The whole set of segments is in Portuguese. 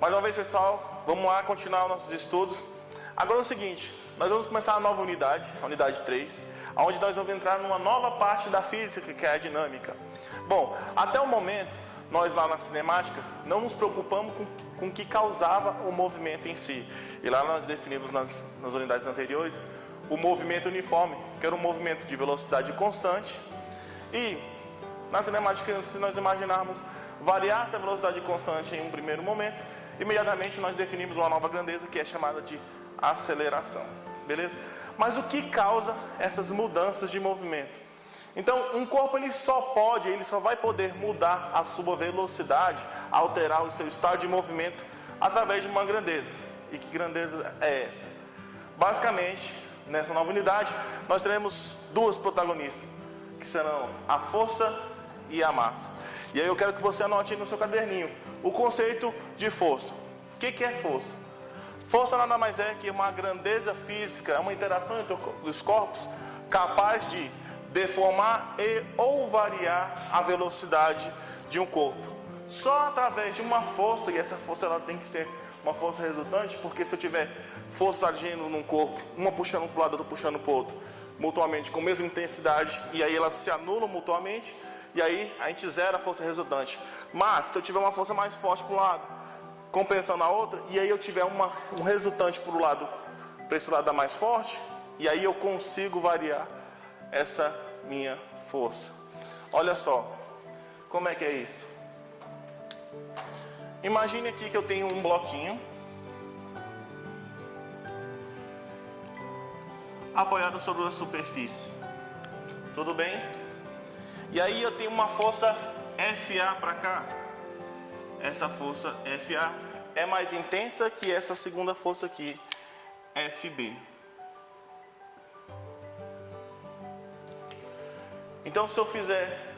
Mais uma vez, pessoal, vamos lá continuar os nossos estudos. Agora é o seguinte, nós vamos começar a nova unidade, a unidade 3, onde nós vamos entrar numa nova parte da física, que é a dinâmica. Bom, até o momento, nós lá na cinemática não nos preocupamos com o que causava o movimento em si. E lá nós definimos nas unidades anteriores o movimento uniforme, que era um movimento de velocidade constante. E na cinemática, se nós imaginarmos variar essa velocidade constante em um primeiro momento, imediatamente nós definimos uma nova grandeza que é chamada de aceleração, beleza? Mas o que causa essas mudanças de movimento? Então, um corpo ele só vai poder mudar a sua velocidade, alterar o seu estado de movimento através de uma grandeza. E que grandeza é essa? Basicamente, nessa nova unidade, nós teremos duas protagonistas, que serão a força e a massa. E aí eu quero que você anote aí no seu caderninho o conceito de força. O que é força? Força nada mais é que uma grandeza física, é uma interação entre os corpos capaz de deformar ou variar a velocidade de um corpo. Só através de uma força, e essa força ela tem que ser uma força resultante, porque se eu tiver força agindo num corpo, uma puxando para um lado, outra puxando para o outro, mutuamente com a mesma intensidade, e aí elas se anulam mutuamente, e aí a gente zera a força resultante. Mas se eu tiver uma força mais forte para um lado, compensando a outra, e aí eu tiver um resultante para esse lado da mais forte, e aí eu consigo variar essa minha força. Olha só, como é que é isso? Imagine aqui que eu tenho um bloquinho apoiado sobre uma superfície. Tudo bem? E aí eu tenho uma força FA para cá. Essa força FA é mais intensa que essa segunda força aqui, FB. Então, se eu fizer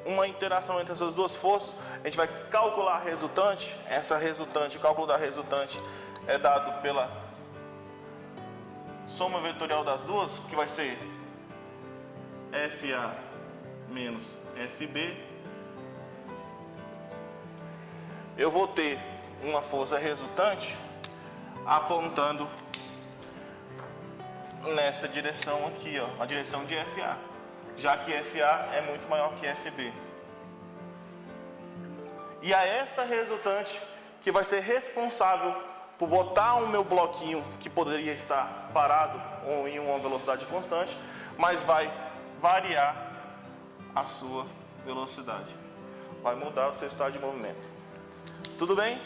uma interação entre essas duas forças, a gente vai calcular a resultante. O cálculo da resultante é dado pela soma vetorial das duas, que vai ser FA menos FB. Eu vou ter uma força resultante apontando nessa direção aqui, ó, a direção de FA, já que FA é muito maior que FB. E a essa resultante que vai ser responsável por botar o meu bloquinho, que poderia estar parado ou em uma velocidade constante, mas vai variar a sua velocidade, vai mudar o seu estado de movimento. Tudo bem?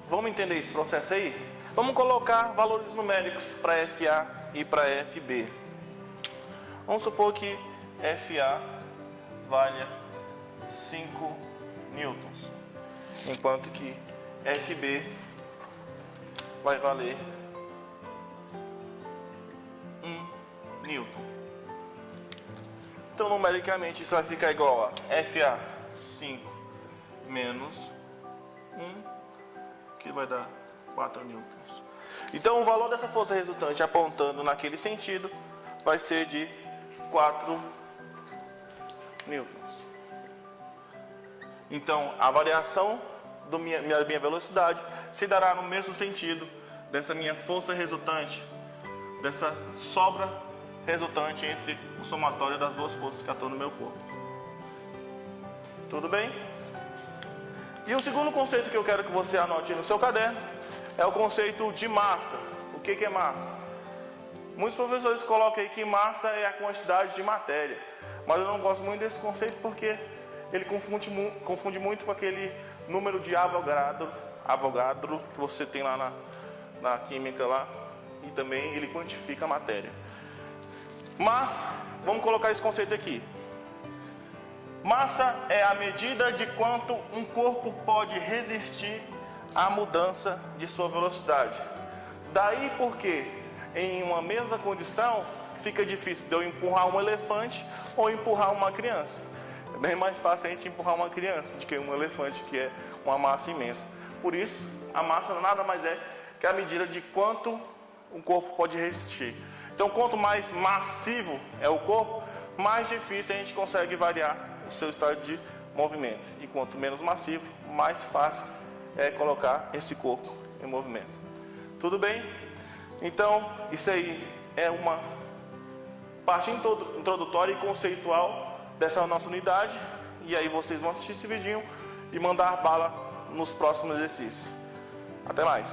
Vamos entender esse processo aí? Vamos colocar valores numéricos para FA e para FB. Vamos supor que FA valha 5 newtons, enquanto que FB vai valer 1 newton. Então, numericamente, isso vai ficar igual a FA 5 menos 1, que vai dar 4 newtons. Então, o valor dessa força resultante apontando naquele sentido vai ser de 4 newtons. Então, a variação da minha velocidade se dará no mesmo sentido dessa minha força resultante, dessa sobra resultante entre o somatório das duas forças que atuam no meu corpo. Tudo bem? E o segundo conceito que eu quero que você anote no seu caderno é o conceito de massa. O que é massa? Muitos professores colocam aí que massa é a quantidade de matéria, mas eu não gosto muito desse conceito porque ele confunde muito com aquele número de Avogadro que você tem lá na química lá, e também ele quantifica a matéria. Mas vamos colocar esse conceito aqui. Massa é a medida de quanto um corpo pode resistir à mudança de sua velocidade. Daí porque em uma mesma condição fica difícil de eu empurrar um elefante ou empurrar uma criança. É bem mais fácil a gente empurrar uma criança do que um elefante, que é uma massa imensa. Por isso, a massa nada mais é que a medida de quanto o corpo pode resistir. Então, quanto mais massivo é o corpo, mais difícil a gente consegue variar o seu estado de movimento. E quanto menos massivo, mais fácil é colocar esse corpo em movimento. Tudo bem? Então, isso aí é uma parte introdutória e conceitual dessa nossa unidade. E aí vocês vão assistir esse vidinho e mandar bala nos próximos exercícios. Até mais!